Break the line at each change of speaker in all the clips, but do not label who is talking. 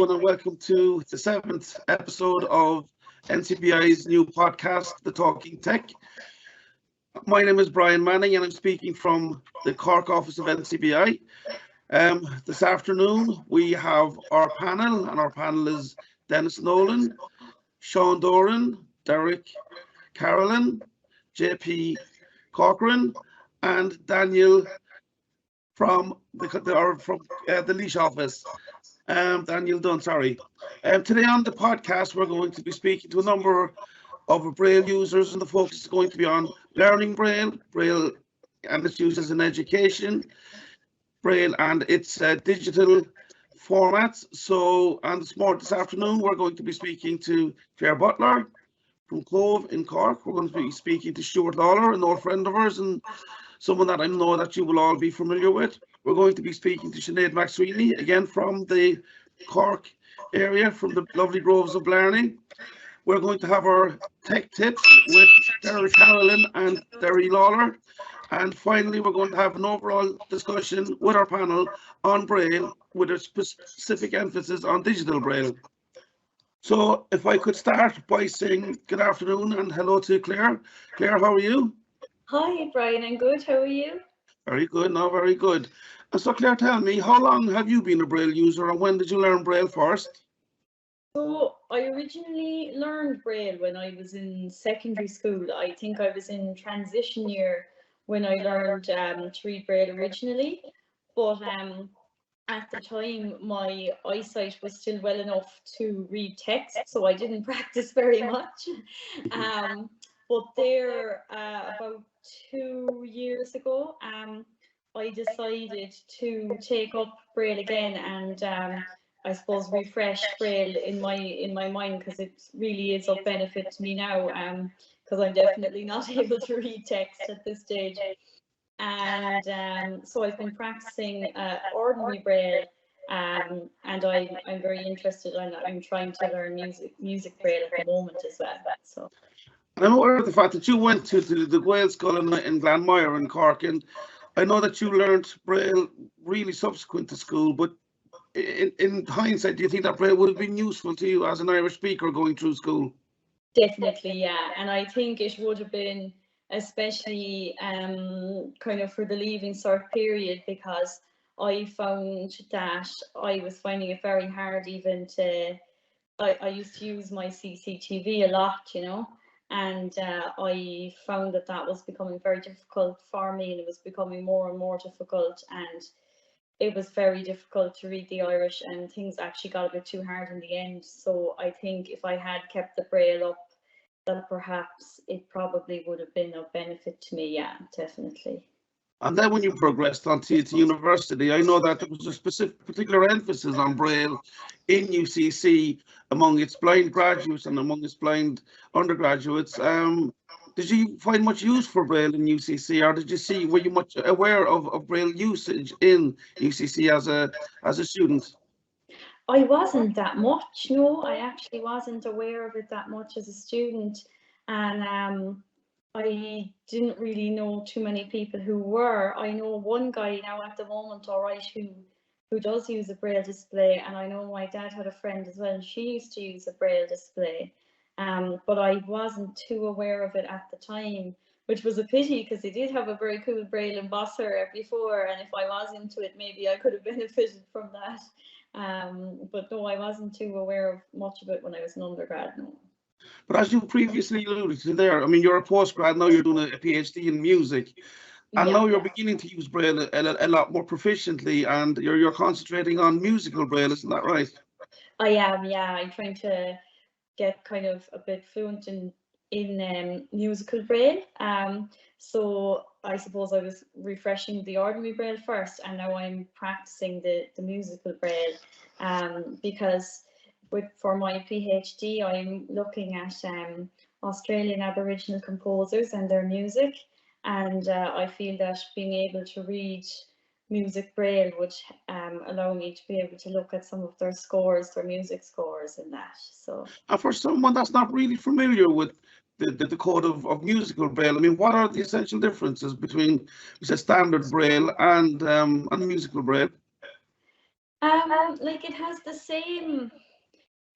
everyone, and welcome to the 7th episode of NCBI's new podcast, The Talking Tech. My name is Brian Manning, and I'm speaking from the Cork office of NCBI. This afternoon, we have our panel, and our panel is Dennis Nolan, Sean Doran, Derek Carolyn, JP Corcoran, and Daniel from the Leash office. Daniel Dunn, sorry. Today on the podcast, we're going to be speaking to a number of Braille users, and the focus is going to be on learning Braille, Braille and its uses in education, Braille and its digital formats. So, and this afternoon, we're going to be speaking to Claire Butler from Cove in Cork. We're going to be speaking to Stuart Lawler, an old friend of ours, and someone that I know that you will all be familiar with. We're going to be speaking to Sinead McSweeney, again from the Cork area, from the lovely groves of Blarney. We're going to have our tech tips with Derek Carolyn and Derry Lawler. And finally, we're going to have an overall discussion with our panel on Braille, with a specific emphasis on digital Braille. So if I could start by saying good afternoon and hello to Claire. Claire, how are you?
Hi, Brian. I'm good. How are you?
Very good, now very good. And so Claire, tell me, how long have you been a Braille user and when did you learn Braille first?
So I originally learned Braille when I was in secondary school. I think I was in transition year when I learned to read Braille originally. But at the time, my eyesight was still well enough to read text, so I didn't practice very much. But there, about 2 years ago, I decided to take up Braille again and I suppose refresh Braille in my mind, because it really is of benefit to me now, because I'm definitely not able to read text at this stage. And so I've been practicing ordinary Braille, and I'm very interested. I'm trying to learn music Braille at the moment as well. So.
I'm aware of the fact that you went to the Gael School in Glanmire in Cork, and I know that you learned Braille really subsequent to school, but in hindsight, do you think that Braille would have been useful to you as an Irish speaker going through school?
Definitely, yeah. And I think it would have been, especially kind of for the leaving cert period, because I found that I was finding it very hard even to, I used to use my CCTV a lot, you know, and I found that was becoming very difficult for me, and it was becoming more and more difficult, and it was very difficult to read the Irish, and things actually got a bit too hard in the end. So I think if I had kept the Braille up, then perhaps it probably would have been of benefit to me. Yeah, definitely.
And then when you progressed on to university, I know that there was a particular emphasis on Braille in UCC among its blind graduates and among its blind undergraduates. Did you find much use for Braille in UCC, or were you much aware of Braille usage in UCC as a student?
I wasn't that much. No, I actually wasn't aware of it that much as a student, and I didn't really know too many people who were. I know one guy now at the moment, all right, who does use a Braille display, and I know my dad had a friend as well, and she used to use a Braille display. But I wasn't too aware of it at the time, which was a pity, because they did have a very cool Braille embosser before, and if I was into it, maybe I could have benefited from that. But no, I wasn't too aware of much of it when I was an undergrad, no.
But as you previously alluded to there, I mean, you're a postgrad, now you're doing a PhD in music, and now you're beginning to use Braille a lot more proficiently, and you're concentrating on musical Braille, isn't that right?
I am, yeah. I'm trying to get kind of a bit fluent in musical Braille. So I suppose I was refreshing the ordinary Braille first, and now I'm practicing the musical Braille, because for my PhD, I'm looking at Australian Aboriginal composers and their music, and I feel that being able to read music Braille would allow me to be able to look at some of their scores, their music scores, and that. So,
and for someone that's not really familiar with the code of musical Braille, I mean, what are the essential differences between, say, standard Braille and musical Braille?
Like it has the same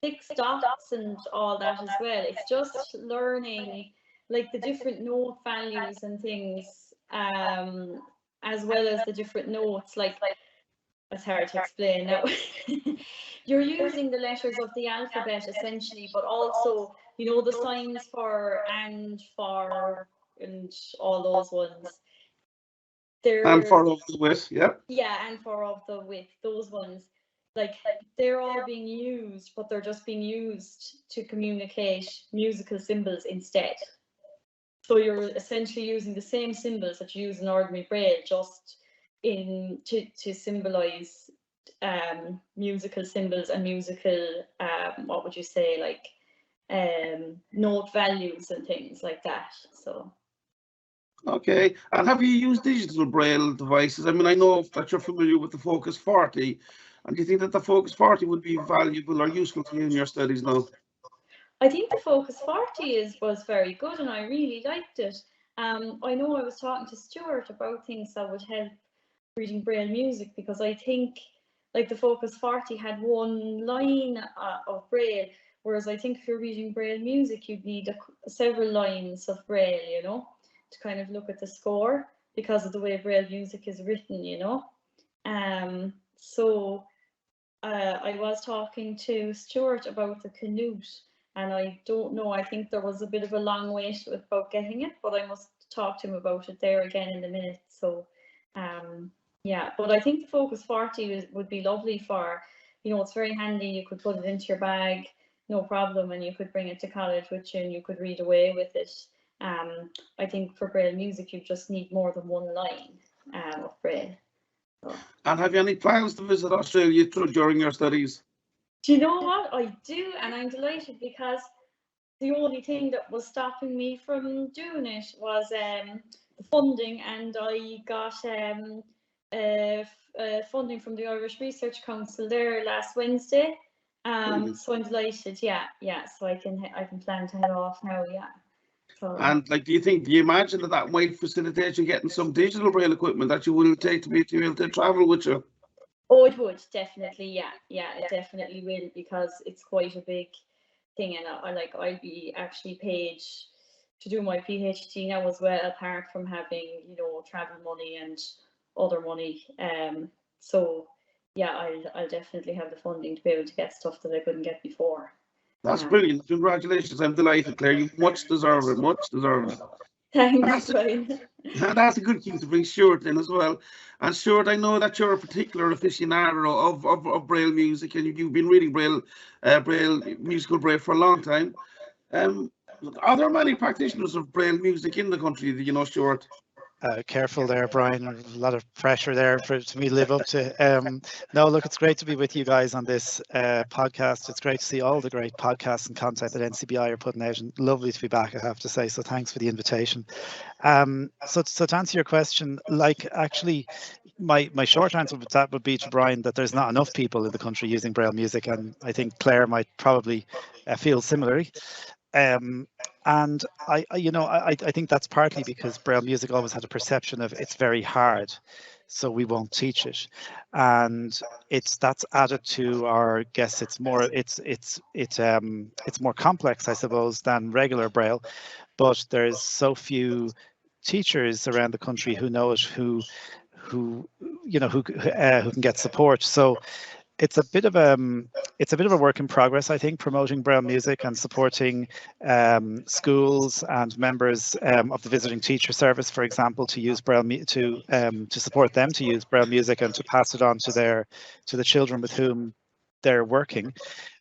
6 dots and all that as well. It's just learning like the different note values and things, as well as the different notes. Like, it's hard to explain now. You're using the letters of the alphabet essentially, but also, the signs for and, for, and all those ones.
And
They're,
for of the width, yeah.
yeah, and for of the width, those ones, like they're all being used, but they're just being used to communicate musical symbols instead. So you're essentially using the same symbols that you use in ordinary Braille, just to symbolize musical symbols and musical, what would you say, like note values and things like that. So.
Okay, and have you used digital Braille devices? I mean, I know that you're familiar with the Focus 40, and do you think that the Focus 40 would be valuable or useful to you in your studies now?
I think the Focus 40 was very good, and I really liked it. I know I was talking to Stuart about things that would help reading Braille music, because I think like the Focus 40 had one line of Braille, whereas I think if you're reading Braille music, you'd need several lines of Braille, to kind of look at the score, because of the way Braille music is written, So I was talking to Stuart about the Canute, and I don't know, I think there was a bit of a long wait about getting it, but I must talk to him about it there again in a minute. So yeah, but I think the Focus 40 would be lovely for, it's very handy. You could put it into your bag, no problem, and you could bring it to college with you, and you could read away with it. I think for Braille music, you just need more than one line of Braille. So.
And have you any plans to visit Australia during your studies?
Do you know what? I do, and I'm delighted, because the only thing that was stopping me from doing it was the funding, and I got funding from the Irish Research Council there last Wednesday. So I'm delighted. Yeah. So I can plan to head off now. Yeah. So.
And like, do you imagine that might facilitate you getting some digital Braille equipment that you will take to be able to travel with you?
Oh, it would definitely. Yeah, it definitely will, because it's quite a big thing, and I'll be actually paid to do my PhD now as well, apart from having travel money and other money. So yeah, I'll definitely have the funding to be able to get stuff that I couldn't get before.
That's brilliant. Congratulations. I'm delighted, Claire. You much deserve it. Much deserve it.
Thanks, Brian.
That's a good thing to bring Stuart in as well. And Stuart, I know that you're a particular aficionado of Braille music, and you've been reading Braille, musical Braille for a long time. Are there many practitioners of Braille music in the country, Stuart?
Careful there, Brian. A lot of pressure there for me to live up to. No, look, it's great to be with you guys on this podcast. It's great to see all the great podcasts and content that NCBI are putting out, and lovely to be back, I have to say. So thanks for the invitation. So to answer your question, actually, my short answer with that would be to Brian that there's not enough people in the country using Braille music, and I think Claire might probably feel similarly. And I think that's partly because Braille music always had a perception of it's very hard, so we won't teach it, and that's added to our guess. It's more complex, I suppose, than regular Braille, but there's so few teachers around the country who know it, who can get support. So it's a bit of a work in progress, I think, promoting Braille music and supporting schools and members of the visiting teacher service, for example, to use Braille to support them to use Braille music and to pass it on to the children with whom they're working.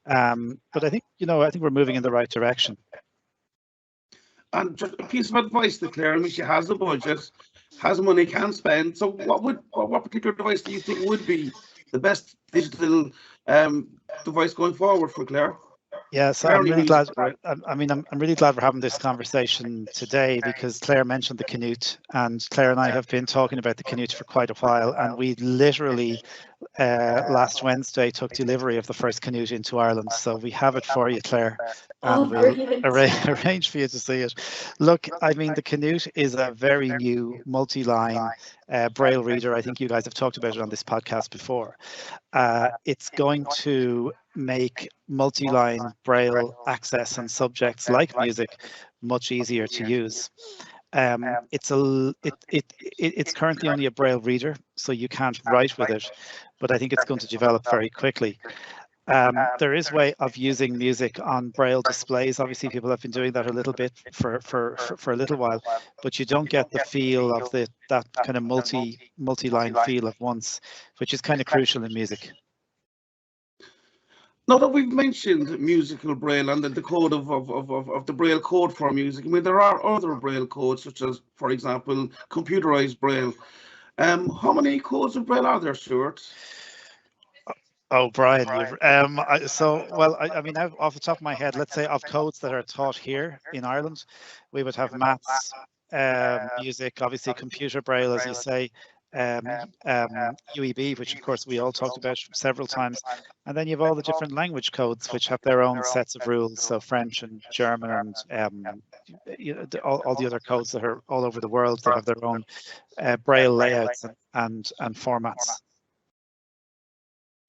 But I think we're moving in the right direction.
And just a piece of advice to Claire. I mean, she has the budget, has money, can spend. So what particular device do you think would be the best digital device going forward for Claire?
Yeah, so I'm really glad. I'm really glad we're having this conversation today, because Claire mentioned the Canute, and Claire and I have been talking about the Canute for quite a while, and we literally last Wednesday took delivery of the first Canute into Ireland. So we have it for you, Claire, and
Oh,
we'll
brilliant.
arrange for you to see it. Look, I mean, the Canute is a very new multi-line Braille reader. I think you guys have talked about it on this podcast before. It's going to make multi-line Braille access and subjects like music much easier to use. It's currently only a Braille reader, so you can't write with it, but I think it's going to develop very quickly. There is a way of using music on Braille displays. Obviously, people have been doing that a little bit for a little while, but you don't get the feel of that kind of multi-line feel at once, which is kind of crucial in music.
Now that we've mentioned musical Braille and the code of the Braille code for music, I mean, there are other Braille codes, such as, for example, computerized Braille. How many codes of Braille are there, Stuart?
Oh, Brian, I mean, off the top of my head, let's say of codes that are taught here in Ireland, we would have maths, music, obviously computer Braille, as you say, UEB, which of course we all talked about several times, and then you have all the different language codes which have their own sets of rules. So French and German and all the other codes that are all over the world that have their own Braille layouts and formats.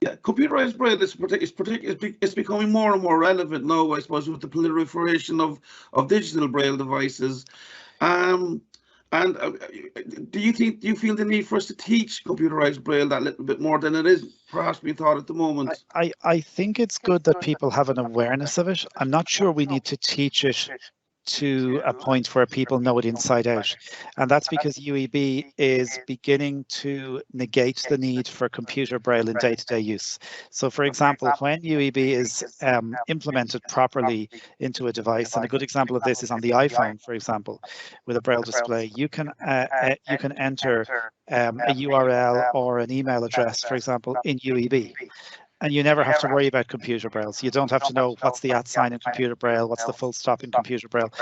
Yeah, computerized Braille is becoming more and more relevant now, I suppose, with the proliferation of digital Braille devices. Do you feel the need for us to teach computerized Braille that little bit more than it is perhaps being taught at the moment?
I think it's good that people have an awareness of it. I'm not sure we need to teach it to a point where people know it inside out. And that's because UEB is beginning to negate the need for computer Braille in day-to-day use. So for example, when UEB is implemented properly into a device, and a good example of this is on the iPhone, for example, with a Braille display, you can enter a URL or an email address, for example, in UEB. And you never have to worry about computer Braille. So you don't have to know what's the @ sign in computer Braille, what's the full stop in computer Braille.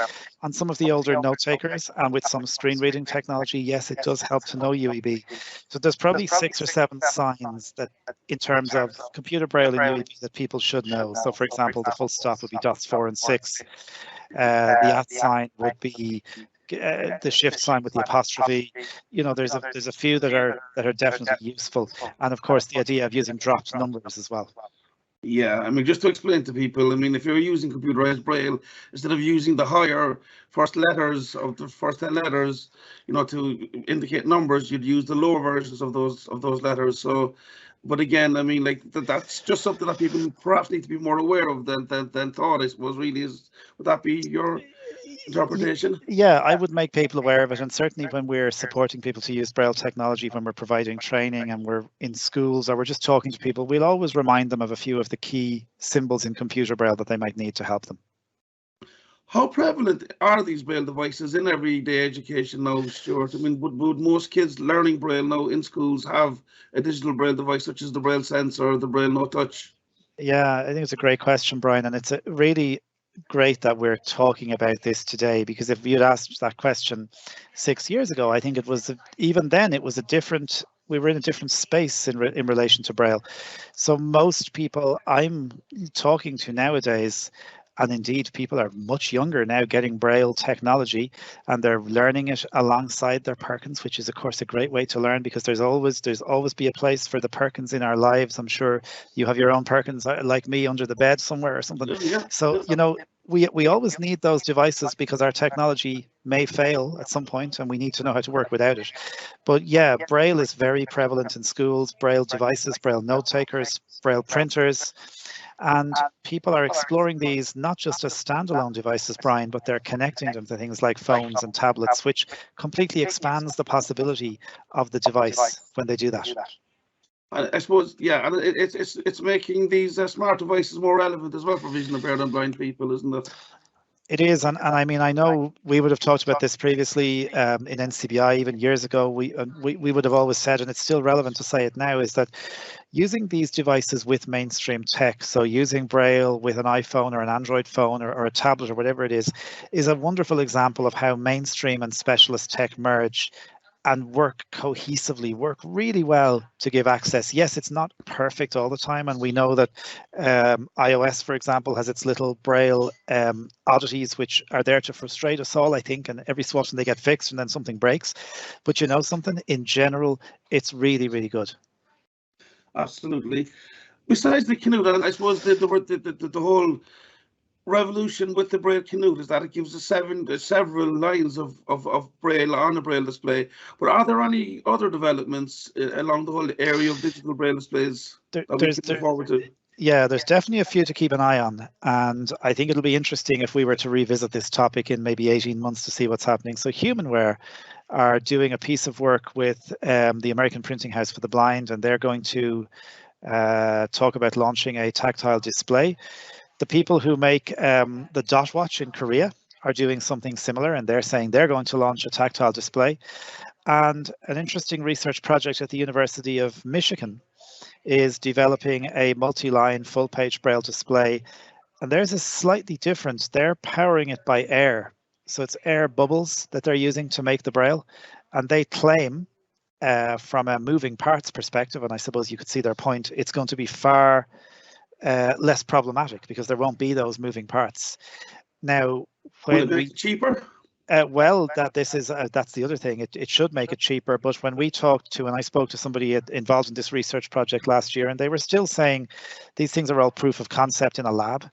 On some of the older note takers and with some screen reading technology, yes, it does help to know UEB. So there's probably 6 or 7 signs that in terms of computer Braille in UEB that people should know. So for example, the full stop would be dots 4 and 6. The @ sign would be the shift sign with the apostrophe. You know, there's a few that are definitely useful, and of course the idea of using dropped numbers as well.
Yeah, I mean, just to explain to people, I mean, if you're using computerized Braille, instead of using the higher first letters of the first 10 letters, you know, to indicate numbers, you'd use the lower versions of those letters. So, but again, I mean, like that's just something that people perhaps need to be more aware of than thought. I suppose really is. Would that be your interpretation?
Yeah, I would make people aware of it, and certainly when we're supporting people to use Braille technology, when we're providing training and we're in schools or we're just talking to people, we'll always remind them of a few of the key symbols in computer Braille that they might need to help them.
How prevalent are these Braille devices in everyday education now, Stuart? I mean, would most kids learning Braille now in schools have a digital Braille device such as the Braille Sense or the Braille No Touch?
Yeah, I think it's a great question, Brian, and it's a really great that we're talking about this today, because if you'd asked that question 6 years ago, I think it was even then it was we were in a different space in relation to Braille. So most people I'm talking to nowadays, and indeed people are much younger now getting Braille technology, and they're learning it alongside their Perkins, which is of course a great way to learn, because there's always be a place for the Perkins in our lives. I'm sure you have your own Perkins like me under the bed somewhere or something. So you know, we always need those devices because our technology may fail at some point and we need to know how to work without it. But yeah, Braille is very prevalent in schools, Braille devices, Braille note takers, Braille printers. And people are exploring these not just as standalone devices, Brian, but they're connecting them to things like phones and tablets, which completely expands the possibility of the device when they do that.
I suppose, yeah, and it's making these smart devices more relevant as well for visually impaired and blind people, isn't it?
It is, and I mean, I know we would have talked about this previously in NCBI even years ago. We would have always said, and it's still relevant to say it now, is that using these devices with mainstream tech, so using Braille with an iPhone or an Android phone or a tablet or whatever it is a wonderful example of how mainstream and specialist tech merge and work cohesively, work really well to give access. Yes, it's not perfect all the time, and we know that iOS, for example, has its little Braille oddities which are there to frustrate us all, I think, and every so often they get fixed and then something breaks. But you know something, in general, it's really, really good.
Absolutely. Besides the Canute, and I suppose the whole revolution with the Braille Canute is that it gives us several lines of Braille on a Braille display. But are there any other developments along the whole area of digital Braille displays that we can look forward to?
Yeah, there's definitely a few to keep an eye on. And I think it'll be interesting if we were to revisit this topic in maybe 18 months to see what's happening. So Humanware are doing a piece of work with the American Printing House for the Blind, and they're going to talk about launching a tactile display. The people who make the Dot Watch in Korea are doing something similar, and they're saying they're going to launch a tactile display. And an interesting research project at the University of Michigan is developing a multi-line full-page Braille display. And theirs is slightly different. They're powering it by air. So it's air bubbles that they're using to make the Braille. And they claim from a moving parts perspective, and I suppose you could see their point, it's going to be far less problematic because there won't be those moving parts. Now, when
will it make it cheaper?
Well, that's the other thing. It should make it cheaper. But when we talked to, and I spoke to somebody involved in this research project last year, and they were still saying these things are all proof of concept in a lab.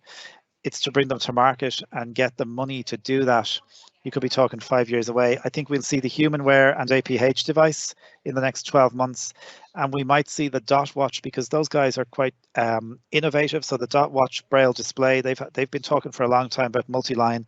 It's to bring them to market and get the money to do that. You could be talking 5 years away. I think we'll see the Humanware and APH device in the next 12 months. And we might see the Dot Watch, because those guys are quite innovative. So the Dot Watch Braille display, they've been talking for a long time about multi-line,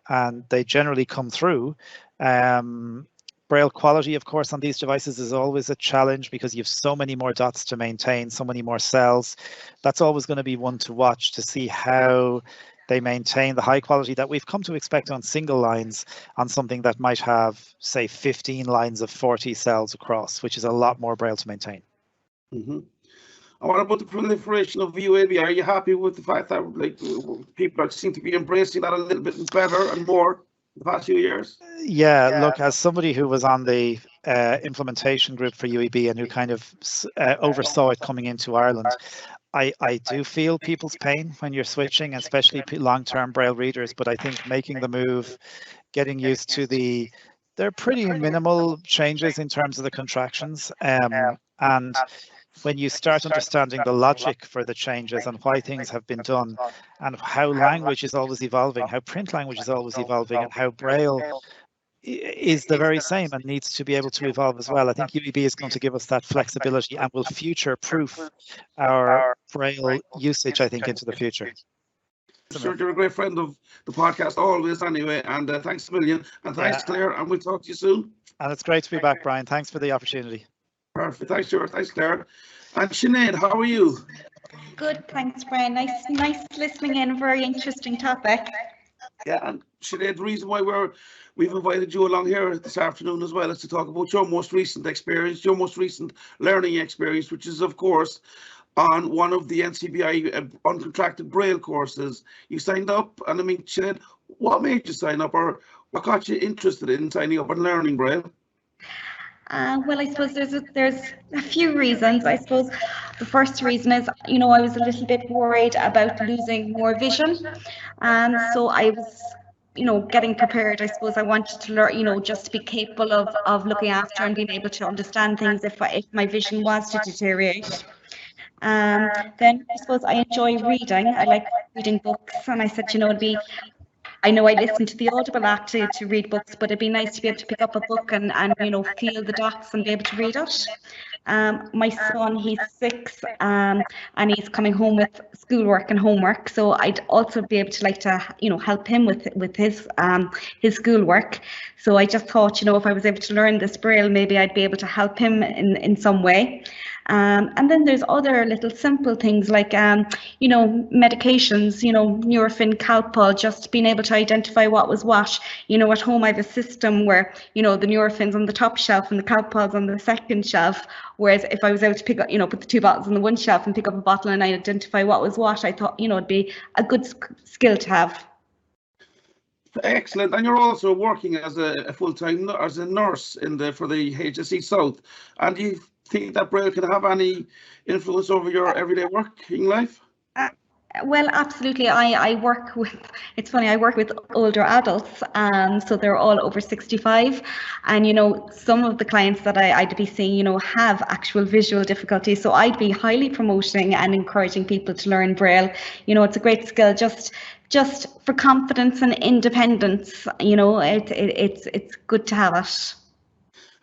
and they generally come through. Braille quality, of course, on these devices is always a challenge because you have so many more dots to maintain, so many more cells. That's always going to be one to watch to see how they maintain the high quality that we've come to expect on single lines on something that might have, say, 15 lines of 40 cells across, which is a lot more Braille to maintain.
Mm-hmm. And what about the proliferation of UAB? Are you happy with the fact that people seem to be embracing that a little bit better and more the past few years?
Yeah, look, as somebody who was on the implementation group for UEB and who kind of oversaw it coming into Ireland, I do feel people's pain when you're switching, especially long-term Braille readers, but I think making the move, getting used to they're pretty minimal changes in terms of the contractions, and when you start understanding the logic for the changes and why things have been done, and how language is always evolving, how print language is always evolving, and how Braille is the very same and needs to be able to evolve as well. I think UEB is going to give us that flexibility and will future-proof our Braille usage, I think, into the future.
Sure, you're a great friend of the podcast always anyway, and thanks a million, and thanks Claire, and we'll talk to you soon.
And it's great to be back, Brian. Thanks for the opportunity.
Perfect. Thanks, Stuart. Thanks, Claire. And Sinead, how are you?
Good, thanks, Brian. Nice listening in. Very interesting topic.
Yeah, and Sinead, the reason why we've invited you along here this afternoon as well is to talk about your most recent experience, your most recent learning experience, which is, of course, on one of the NCBI uncontracted Braille courses. You signed up, and I mean, Sinead, what made you sign up, or what got you interested in signing up and learning Braille?
Well, I suppose there's a few reasons. I suppose the first reason is, I was a little bit worried about losing more vision. So I was, getting prepared. I suppose I wanted to learn, just to be capable of looking after and being able to understand things if my vision was to deteriorate. Then I suppose I enjoy reading. I like reading books, and I said, I know I listen to the Audible app to read books, but it'd be nice to be able to pick up a book and feel the dots and be able to read it. My son, he's 6, and he's coming home with schoolwork and homework, so I'd also be able to help him with his schoolwork. So I just thought, if I was able to learn this Braille, maybe I'd be able to help him in some way. And then there's other little simple things like, medications, Nurofen, Calpol, just being able to identify what was what. At home I have a system where, the Nurofen's on the top shelf and the Calpol's on the second shelf. Whereas if I was able to pick up, put the 2 bottles on the one shelf and pick up a bottle and I identify what was what, I thought, it'd be a good skill to have.
Excellent. And you're also working as a full-time as a nurse for the HSE South. And do you think that Braille can have any influence over your everyday working life?
Well, absolutely. I work with, it's funny, I work with older adults, so they're all over 65. And, some of the clients that I'd be seeing, have actual visual difficulties. So I'd be highly promoting and encouraging people to learn Braille. It's a great skill just for confidence and independence. It's good to have it.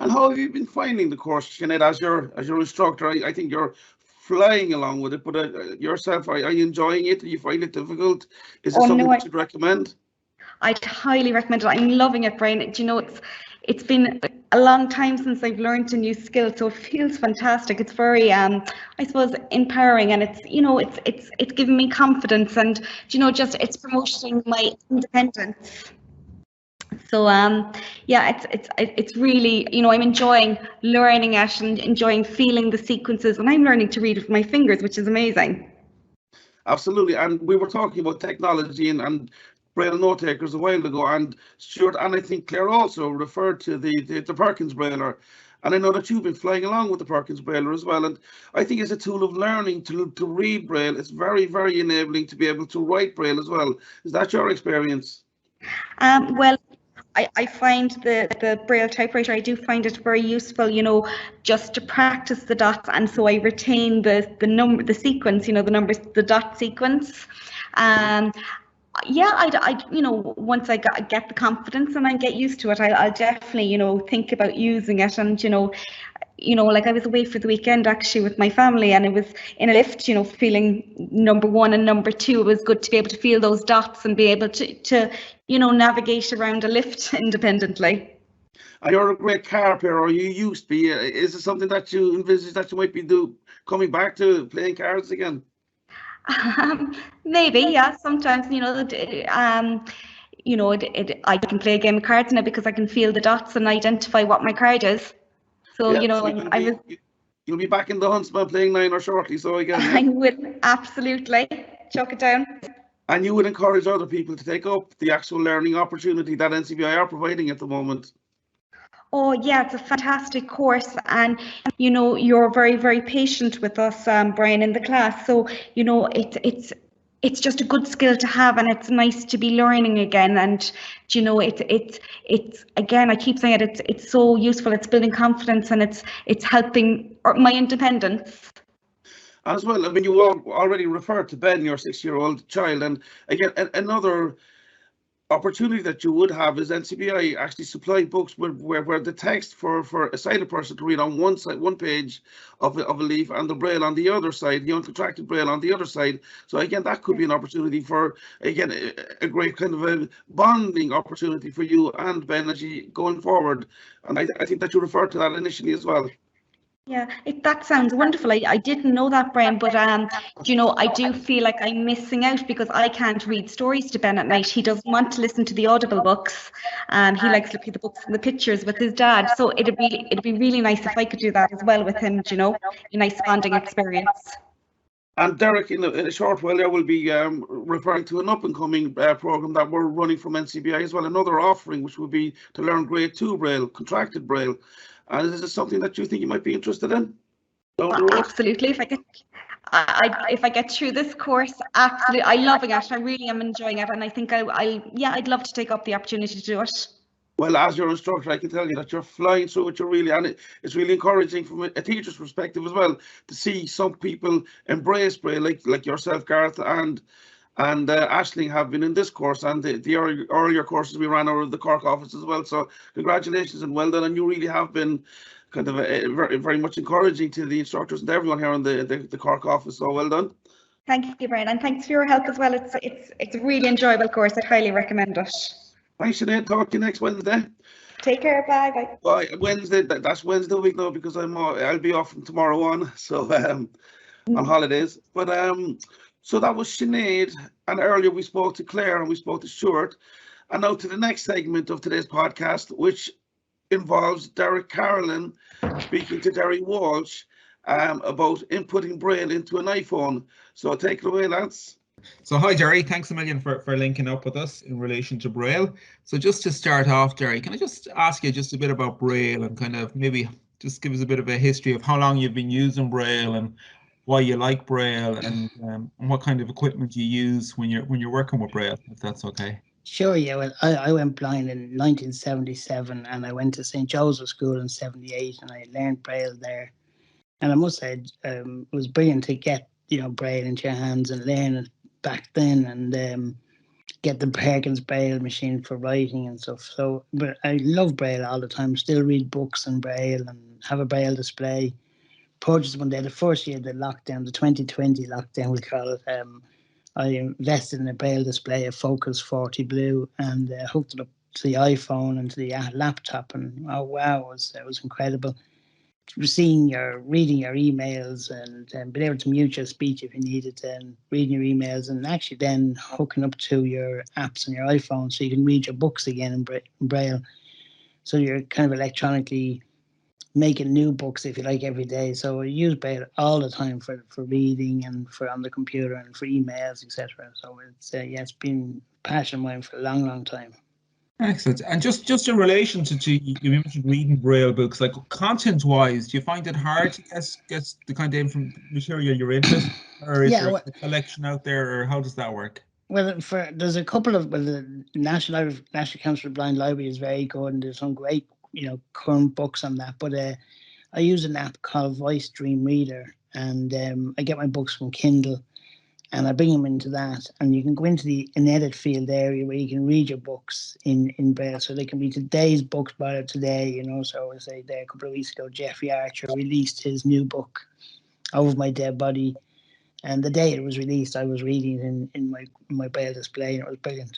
And how have you been finding the course, Sinead, as your instructor? I think you're flying along with it, but yourself, are you enjoying it? Do you find it difficult? Is it something that you'd recommend?
I'd highly recommend it. I'm loving it, Brian. It's been a long time since I've learned a new skill, so it feels fantastic. It's very, I suppose, empowering, and it's giving me confidence, and it's promoting my independence. So yeah, it's really, I'm enjoying learning it and enjoying feeling the sequences, and I'm learning to read with my fingers, which is amazing.
Absolutely. And we were talking about technology and Braille note takers a while ago, and Stuart and I think Claire also referred to the Perkins Brailler. And I know that you've been flying along with the Perkins Brailler as well. And I think it's a tool of learning to read Braille. It's very, very enabling to be able to write Braille as well. Is that your experience?
Well, I find the Braille typewriter, I do find it very useful, just to practice the dots, and so I retain the sequence, the numbers, the dot sequence. Yeah, once I get the confidence and I get used to it, I'll definitely, think about using it. And, like I was away for the weekend actually with my family, and it was in a lift, feeling number 1 and number 2. It was good to be able to feel those dots and be able to navigate around a lift independently.
And you're a great car player, or you used to be. Is it something that you envisage that you might be coming back to playing cards again?
Maybe, yeah. Sometimes, I can play a game of cards now because I can feel the dots and identify what my card is. So,
yeah, you'll be back in the Huntsman playing 9 or shortly. So again, yeah.
I will absolutely chuck it down.
And you would encourage other people to take up the actual learning opportunity that NCBI are providing at the moment.
Oh yeah, it's a fantastic course, and you're very, very patient with us, Brian, in the class. So it's just a good skill to have, and it's nice to be learning again. And it's again, I keep saying it. It's so useful. It's building confidence, and it's helping my independence.
As well, I mean, you already referred to Ben, your 6-year-old child, and again, another opportunity that you would have is NCBI actually supply books where the text for a sighted person to read on one side, one page of a leaf, and the Braille on the other side, the uncontracted Braille on the other side. So again, that could be an opportunity for, again, a great kind of a bonding opportunity for you and Ben as you going forward. And I think that you referred to that initially as well.
Yeah, that sounds wonderful. I didn't know that, Brian, but I do feel like I'm missing out because I can't read stories to Ben at night. He doesn't want to listen to the Audible books. He likes looking at the books and the pictures with his dad. So it'd be really nice if I could do that as well with him, a nice bonding experience.
And Derek, in a short while, there will be referring to an up-and-coming program that we're running from NCBI as well, another offering, which will be to learn Grade 2 Braille, contracted Braille. And is this something that you think you might be interested in?
Absolutely. If I get through this course, absolutely, I'm loving it. I really am enjoying it, and I think I'd love to take up the opportunity to do it.
Well, as your instructor, I can tell you that you're flying through it. It's really encouraging from a teacher's perspective as well to see some people embrace Braille, like yourself, Gareth, and Aisling have been in this course, and the earlier courses we ran out of the Cork office as well. So congratulations and well done. And you really have been kind of very, very much encouraging to the instructors and everyone here in the Cork office. So well done.
Thank you, Brian, and thanks for your help as well. It's a really enjoyable course. I'd highly recommend it.
Thanks, Sinead. Talk to you next Wednesday.
Take care. Bye. Bye.
Bye. Wednesday. That's Wednesday week now because I'll be off from tomorrow on. So on holidays. But so that was Sinead, and earlier we spoke to Claire and we spoke to Stuart. And now to the next segment of today's podcast, which involves Derek Carolyn speaking to Derry Walsh about inputting Braille into an iPhone. So take it away, lads.
So hi, Jerry. Thanks a million for linking up with us in relation to Braille. So just to start off, Jerry, can I just ask you just a bit about Braille and kind of maybe just give us a bit of a history of how long you've been using Braille and why you like Braille and what kind of equipment you use when you're working with Braille, if that's okay.
Sure, yeah. Well, I went blind in 1977 and I went to St. Joseph's School in 78 and I learned Braille there. And I must say, it was brilliant to get, Braille into your hands and learn it back then and get the Perkins Braille machine for writing and stuff. So, but I love Braille all the time, still read books in Braille and have a Braille display. Purchased one day, the first year of the lockdown, the 2020 lockdown, we call it. I invested in a Braille display, a Focus 40 Blue, and hooked it up to the iPhone and to the laptop. And oh wow, it was incredible. Reading your emails and being able to mute your speech if you needed to, and reading your emails, and actually then hooking up to your apps on your iPhone so you can read your books again in Braille. So you're kind of electronically making new books, if you like, every day. So I use Braille all the time for reading and for on the computer and for emails, etc. So it's it's been a passion of mine for a long time.
Excellent. And just in relation to you mentioned reading Braille books, like content-wise, do you find it hard to get the kind of material you're interested in, or is there a collection out there, or how does that work?
Well, there's a couple of the National Council for the Blind Library is very good, and there's some great current books on that. But I use an app called Voice Dream Reader, and I get my books from Kindle. And I bring them into that, and you can go into an edit field area where you can read your books in Braille. So they can be today's books by today, So I say there a couple of weeks ago, Jeffrey Archer released his new book, Over My Dead Body. And the day it was released, I was reading it in my Braille display, and it was brilliant.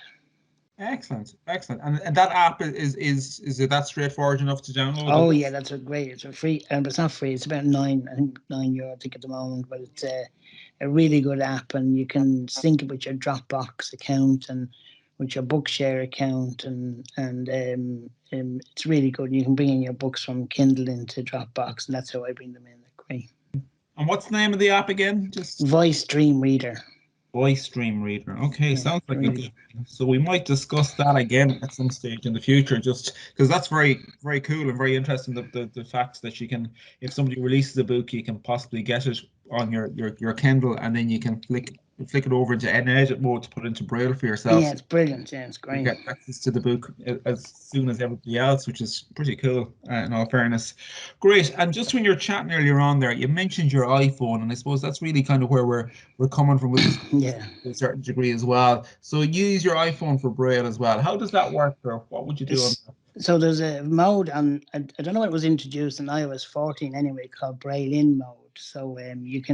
Excellent. And that app is it that straightforward enough to download?
Oh yeah, it's a free, but it's not free. It's about €9 I think at the moment, but it's a really good app, and you can sync it with your Dropbox account and with your Bookshare account, and it's really good. You can bring in your books from Kindle into Dropbox, and that's how I bring them in. They're great.
And what's the name of the app again? Just
Voice Dream Reader.
Voice Dream Reader. Okay,
Yeah,
sounds like
really.
a good. So we might discuss that again at some stage in the future, just because that's very cool and very interesting. The fact that you can, if somebody releases a book, you can possibly get it on your Kindle, and then you can flick it over into an edit mode to put into Braille for yourself.
Yeah, it's brilliant. Yeah, it's great.
You get access to the book as soon as everybody else, which is pretty cool, in all fairness. Great. And just when you're chatting earlier on there, you mentioned your iPhone, and I suppose that's really kind of where we're coming from with this to a certain degree as well. So you use your iPhone for Braille as well. How does that work, or what would you do on that?
So there's a mode on, I don't know what was introduced in iOS 14 anyway, called Braille in mode. So when you go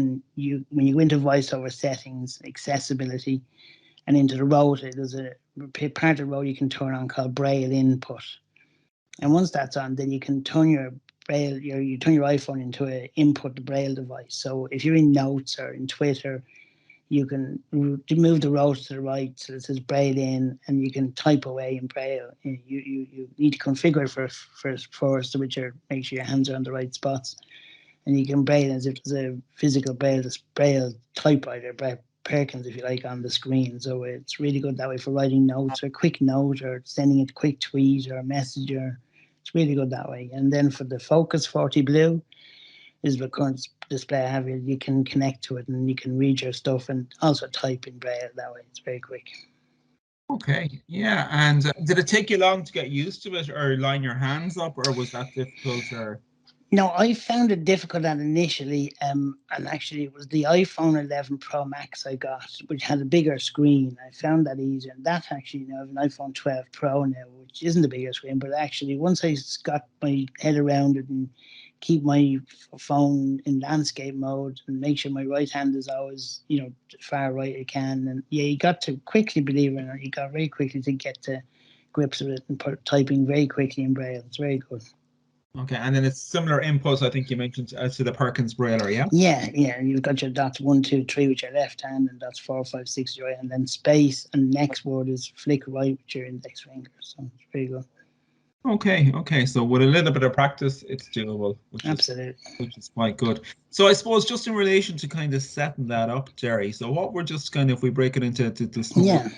into VoiceOver settings, accessibility, and into the rotor, there's a part of the rotor you can turn on called Braille input. And once that's on, then you can turn your Braille, you turn your iPhone into an input the Braille device. So if you're in Notes or in Twitter, you can move the rotor to the right so it says Braille in, and you can type away in Braille. You need to configure it first, which make sure your hands are on the right spots. And you can Braille as if there's a physical Braille typewriter, Perkins, if you like, on the screen. So it's really good that way for writing notes or a quick note or sending a quick tweet or a message. It's really good that way. And then for the Focus 40 Blue is the current display I have here. You can connect to it and you can read your stuff and also type in Braille that way. It's very quick.
Okay, yeah. And did it take you long to get used to it, or line your hands up, or was that difficult? Or
no, I found it difficult initially, and actually it was the iPhone 11 Pro Max I got, which had a bigger screen. I found that easier, and that actually, I have an iPhone 12 Pro now, which isn't a bigger screen, but actually once I got my head around it and keep my phone in landscape mode and make sure my right hand is always, far right I can, and yeah, you got to quickly, believe it or not, you got very quickly to get to grips with it and typing very quickly in Braille. It's very good.
Okay, and then it's similar inputs, I think you mentioned, as to the Perkins Braille, yeah?
Yeah. You've got your dots 1, 2, 3 with your left hand, and dots 4, 5, 6 right, and then space, and next word is flick right with your index finger. So it's very good.
Okay. So with a little bit of practice, it's doable,
Absolutely.
which is quite good. So I suppose just in relation to kind of setting that up, Jerry. So what we're just kind of, if we break it into small,
Yeah.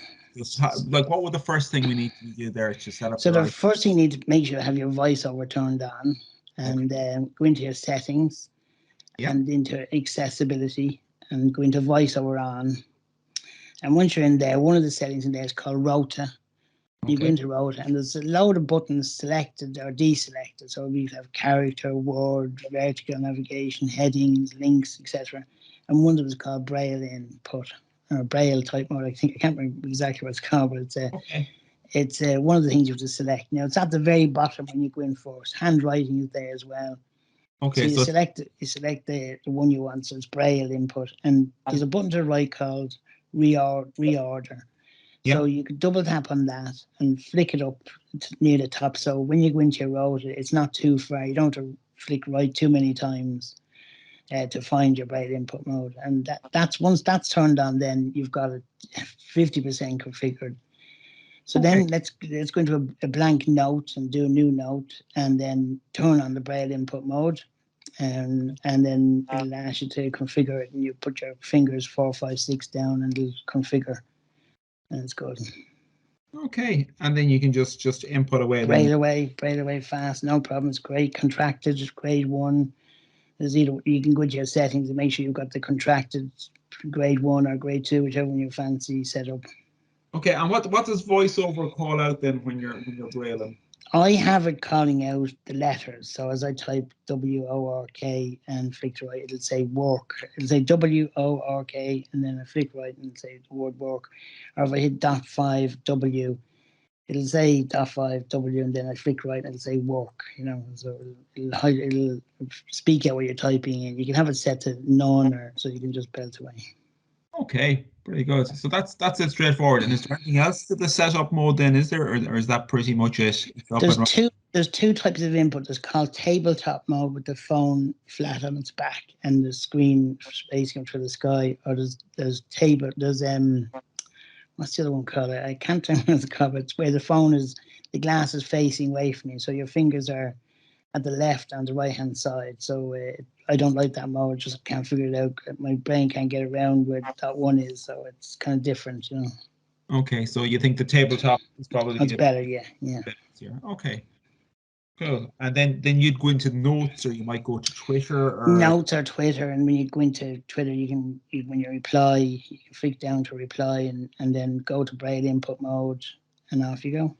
like what would the first thing we need to do there to set up?
So the first thing you need to make sure you have your voiceover turned on, and go into your settings, and into accessibility, and go into voiceover on. And once you're in there, one of the settings in there is called Rota. You go into Rota, and there's a load of buttons selected or deselected. So we have character, word, vertical navigation, headings, links, etc. And one of them is called Braille input, or Braille type mode. I can't remember exactly what it's called, but it's one of the things you have to select. Now it's at the very bottom when you go in first. Handwriting is there as well.
Okay,
so you select the one you want. So it's Braille input, and there's a button to the right called reorder. So you could double tap on that and flick it up near the top. So when you go into your Rota, it's not too far. You don't have to flick right too many times to find your Braille input mode. And that's once that's turned on, then you've got it 50% configured. So then let's go into a blank note and do a new note, and then turn on the Braille input mode. And then it'll ask you to configure it, and you put your fingers 4, 5, 6 down, and it'll configure. And it's good.
Okay, and then you can just input away.
Braille away fast, no problems. Great. Contracted, grade 1. There's either you can go to your settings and make sure you've got the contracted grade 1 or grade 2, whichever one you fancy set up.
Okay, and what does voiceover call out then when you're brailing?
I have it calling out the letters. So as I type WORK and flick to right, it'll say work. It'll say WORK, and then I flick right and it'll say the word work. Or if I hit .5W, it'll say .5W, and then I flick right and it'll say work. So it'll speak out what you're typing, and you can have it set to none, or so you can just belt away.
Okay, pretty good. So that's it straightforward. And is there anything else to the setup mode then? Is there, or is that pretty much it?
There's two types of input. There's called tabletop mode with the phone flat on its back and the screen facing up to the sky. Or there's what's the other one called? I can't remember what it's called. But it's where the glass is facing away from you, so your fingers are at the left and the right hand side. So I don't like that mode. Just can't figure it out. My brain can't get around where that one is, so it's kind of different,
Okay, so you think the tabletop is probably
it's better, yeah.
Okay, cool. And then you'd go into notes, or you might go to Twitter, or
notes or Twitter. And when you go into Twitter, when you reply, you can flick down to reply, and then go to Braille input mode, and off you go.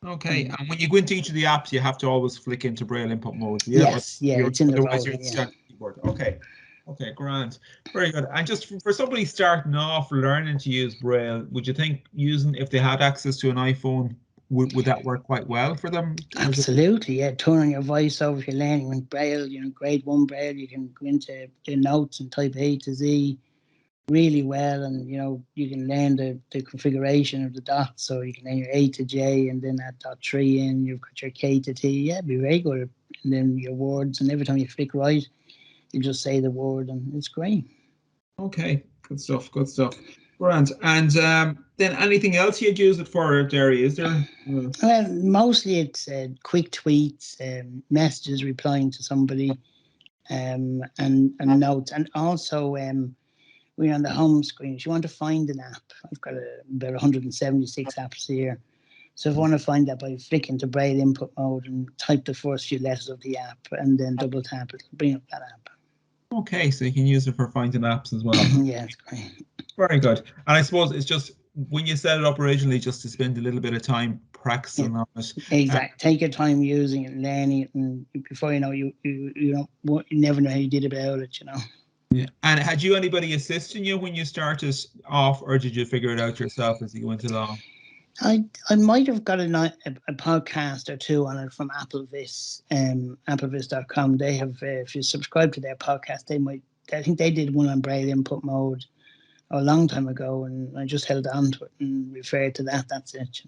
Okay, and when you go into each of the apps, you have to always flick into Braille input mode.
Yes, it's in the browser.
Keyboard. Okay, grand. Very good. And just for somebody starting off learning to use Braille, would you think if they had access to an iPhone, would that work quite well for them?
Absolutely, yeah. Turn on your voice over if you're learning with Braille, grade 1 Braille, you can go into the notes and type A to Z really well, and you can learn the configuration of the dots, so you can learn your A to J, and then that dot 3 in, you've got your K to T. Yeah, it'd be very good. And then your words, and every time you flick right, you just say the word, and it's great.
Okay, good stuff. Grand. And then anything else you'd use it for, Jerry? Is there?
Well, mostly it's quick tweets, messages, replying to somebody, and notes, and also we're on the home screen. If you want to find an app, I've got about 176 apps here. So if I want to find that, by flicking to Braille input mode and type the first few letters of the app, and then double tap it, it'll bring up that app.
Okay, so you can use it for finding apps as well.
Yeah, it's great.
Very good. And I suppose it's just when you set it up originally, just to spend a little bit of time practicing on it.
Exactly. Take your time using it, learning it, and before you know, you never know how you did about it.
Yeah. And had you anybody assisting you when you started off, or did you figure it out yourself as you went along?
I might have got a podcast or two on it from Applevis, applevis.com. They have, if you subscribe to their podcast, I think they did one on Braille input mode a long time ago, and I just held on to it and referred to that. That's it.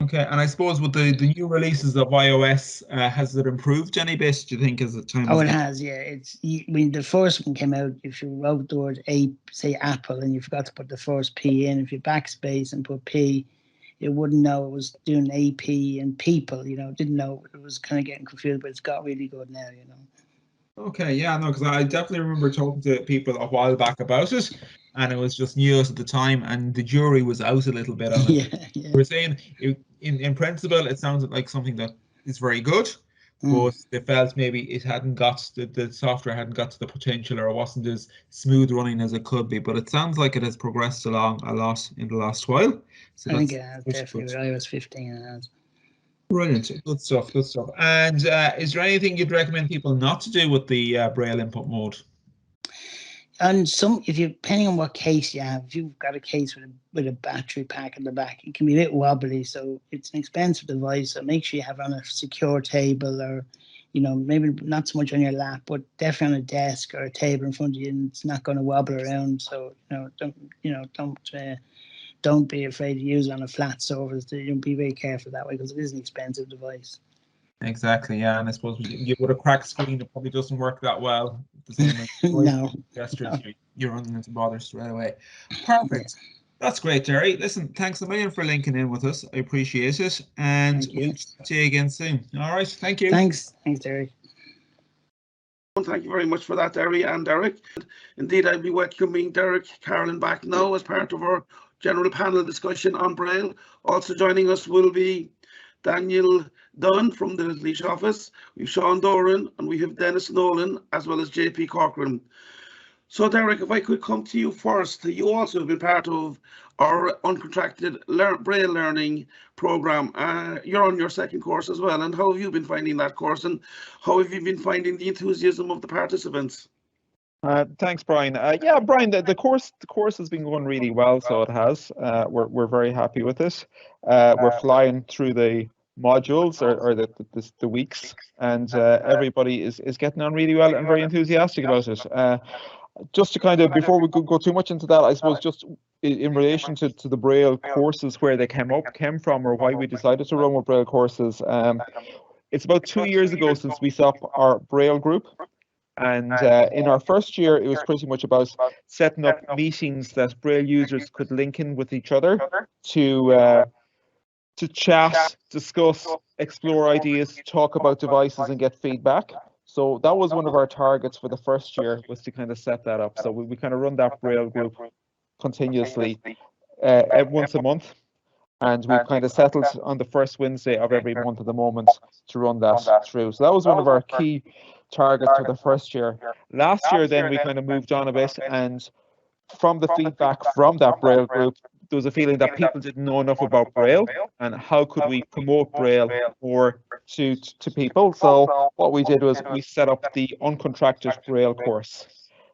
Okay, and I suppose with the new releases of iOS, has it improved any bit, do you think, as the time?
Oh, it has, yeah. When the first one came out, if you wrote the word say Apple, and you forgot to put the first P in, if you backspace and put P, you wouldn't know it was doing AP and people, didn't know. It was kind of getting confused, but it's got really good now,
Okay, yeah, no, because I definitely remember talking to people a while back about it, and it was just news at the time, and the jury was out a little bit on it.
Yeah.
We were saying, in principle, it sounded like something that is very good, but they felt maybe it hadn't got the software hadn't got to the potential, or it wasn't as smooth running as it could be. But it sounds like it has progressed along a lot in the last while. So
I think
that's
it has, definitely. When I was 15, it has.
brilliant. Good stuff. Good stuff. And is there anything you'd recommend people not to do with the Braille input mode?
And depending on what case you have, if you've got a case with a battery pack in the back, it can be a bit wobbly. So it's an expensive device. So make sure you have it on a secure table, or, maybe not so much on your lap, but definitely on a desk or a table in front of you, and it's not going to wobble around. So don't be afraid to use it on a flat surface. Be very careful that way, because it is an expensive device.
Exactly, yeah, and I suppose you with a cracked screen, it probably doesn't work that well. The same way
No.
gestures, you're running into bother straight away. Perfect. That's great, Jerry. Listen, thanks a million for linking in with us. I appreciate it, and we'll see you again soon. All right, thank you.
Thanks, Derek.
Thank you very much for that, Derry and Derek. Indeed, I'll be welcoming Derek Carlin back now as part of our general panel discussion on Braille. Also joining us will be Daniel Dunn from the Laois office, we have Sean Doran, and we have Dennis Nolan, as well as JP Corcoran. So Derek, if I could come to you first, you also have been part of our uncontracted Braille learning program. You're on your second course as well, and how have you been finding that course, and how have you been finding the enthusiasm of the participants?
Thanks, Brian. Yeah, Brian, the course has been going really well, so it has. We're very happy with it. We're flying through the modules or the weeks, and everybody is getting on really well and very enthusiastic about it. Just to kind of, before we go too much into that, I suppose just in relation to the Braille courses, where they came from, or why we decided to run with Braille courses. It's about 2 years ago since we set up our Braille group. And in our first year, it was pretty much about setting up meetings that Braille users could link in with each other to chat, discuss, explore ideas, talk about devices, and get feedback. So that was one of our targets for the first year, was to kind of set that up. So we kind of run that Braille group continuously once a month. And we've kind of settled on the first Wednesday of every month at the moment to run that through. So that was one of our key targets for the first year. Last year, then we kind of moved on a bit, and from the feedback from that Braille group, there was a feeling that people didn't know enough about Braille, and how could we promote Braille more to people. So what we did was we set up the uncontracted Braille course.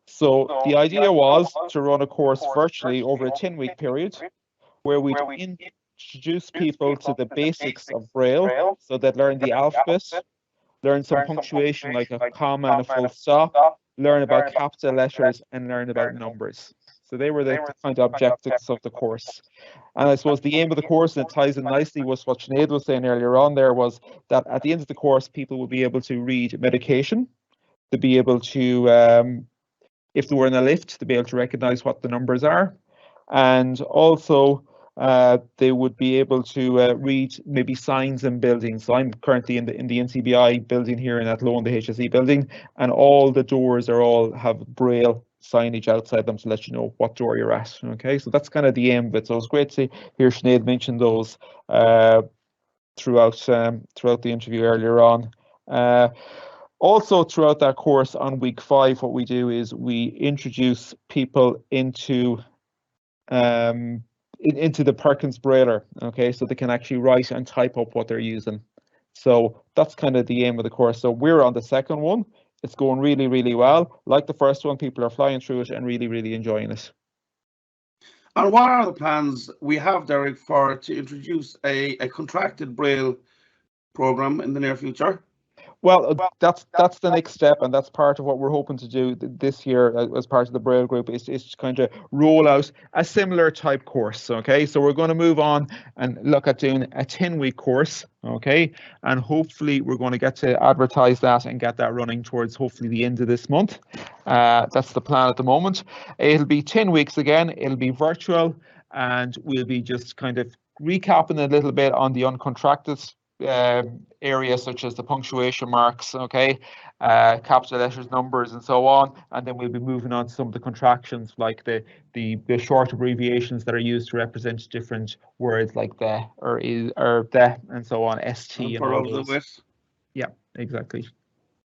So the idea was to run a course virtually over a 10-week period, where we'd introduce people to the basics of Braille, so they'd learn the alphabet, learn some punctuation like a comma and a full stop, learn about capital letters, and learn about numbers. So they were the kind of objectives of the course. And I suppose the aim of the course, and it ties in nicely with what Sinead was saying earlier on there, was that at the end of the course, people will be able to read medication, to be able to, if they were in a lift, to be able to recognize what the numbers are, and also they would be able to read maybe signs in buildings. So I'm currently in the NCBI building here in Athlone, the HSE building, and all the doors all have Braille signage outside them to let you know what door you're at. Okay, so that's kind of the aim of it. So it's great to hear Sinead mention those throughout the interview earlier on. Also, throughout that course on week 5, what we do is we introduce people into the Perkins Brailler, okay, so they can actually write and type up what they're using. So that's kind of the aim of the course. So we're on the second one. It's going really, really well. Like the first one, people are flying through it and really, really enjoying it.
And what are the plans we have, Derek, to introduce a contracted Braille program in the near future?
Well, that's the next step, and that's part of what we're hoping to do this year as part of the Braille group, is to kind of roll out a similar type course. Okay, so we're going to move on and look at doing a 10-week course. Okay, and hopefully we're going to get to advertise that and get that running towards hopefully the end of this month. That's the plan at the moment. It'll be 10 weeks again. It'll be virtual, and we'll be just kind of recapping a little bit on the uncontracted areas such as the punctuation marks, okay, capital letters, numbers, and so on, and then we'll be moving on to some of the contractions like the short abbreviations that are used to represent different words like the or is or the and so on, st and all those. Yeah, exactly.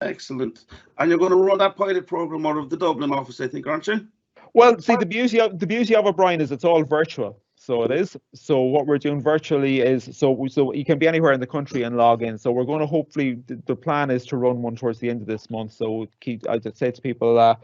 Excellent. And you're going to run that pilot program out of the Dublin office, I think, aren't you?
Well, see, the beauty of it, Brian, is it's all virtual. So it is. So what we're doing virtually is so you can be anywhere in the country and log in. So we're going to hopefully the plan is to run one towards the end of this month. So I'd say to people,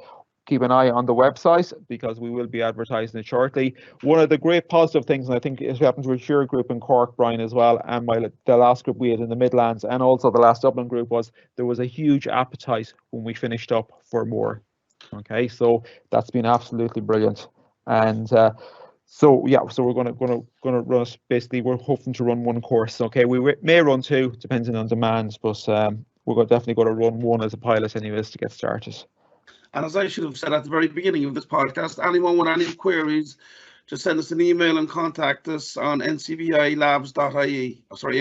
keep an eye on the website because we will be advertising it shortly. One of the great positive things, and I think it happened with your group in Cork, Brian, as well, and the last group we had in the Midlands, and also the last Dublin group, was there was a huge appetite when we finished up for more. Okay, so that's been absolutely brilliant, and so yeah, so we're gonna run it. Basically, we're hoping to run one course. Okay, we may run two, depending on demand, but we're definitely going to run one as a pilot, anyways, to get started.
And as I should have said at the very beginning of this podcast, anyone with any queries, just send us an email and contact us on ncbilabs.ie. Sorry,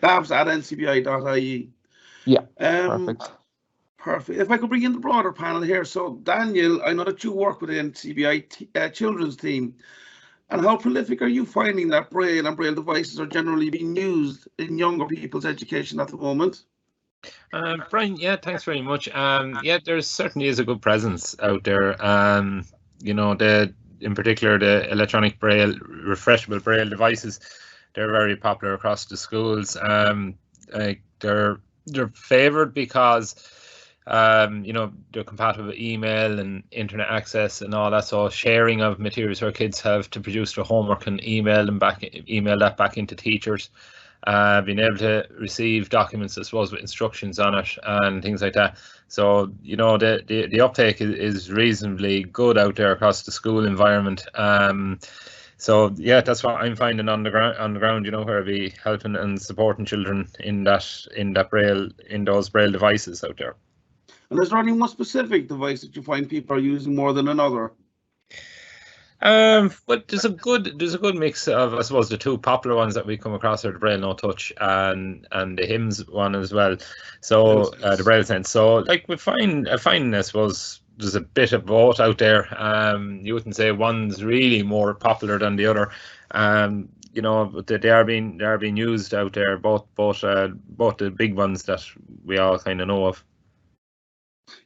labs@ncbi.ie.
Yeah, perfect.
Perfect. If I could bring in the broader panel here. So, Daniel, I know that you work with the NCBI children's team. And how prolific are you finding that Braille and Braille devices are generally being used in younger people's education at the moment?
Brian, yeah, thanks very much. Yeah, there certainly is a good presence out there. You know, in particular the electronic Braille, refreshable Braille devices, they're very popular across the schools. They're favoured because you know, they're compatible with email and internet access and all that. So sharing of materials where kids have to produce their homework and email that back into teachers. Being able to receive documents, I suppose, with instructions on it and things like that. So, you know, the uptake is reasonably good out there across the school environment. So yeah, that's what I'm finding on the ground. You know, where I'll be helping and supporting children in those Braille devices out there.
And is there any one specific device that you find people are using more than another?
But there's a good mix of, I suppose, the two popular ones that we come across are the Braille No Touch and the HIMS one as well. So the Braille Sense. So like I find, I suppose, there's a bit of both out there. You wouldn't say one's really more popular than the other. You know, but they are being used out there. Both the big ones that we all kind of know of.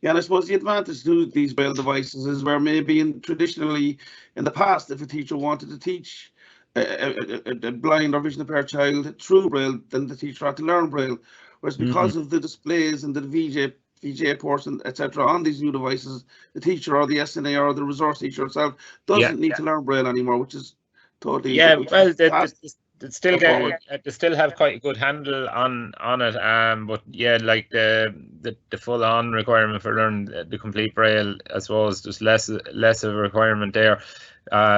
Yeah, and I suppose the advantage to these Braille devices is where maybe traditionally in the past, if a teacher wanted to teach a blind or vision impaired child through Braille, then the teacher had to learn Braille. Whereas because of the displays and the VJ ports and etc. on these new devices, the teacher or the SNA or the resource teacher itself doesn't need to learn Braille anymore, which is totally
well, they still have quite a good handle on it, but yeah, like the full on requirement for learning the complete Braille, I suppose there's less of a requirement there,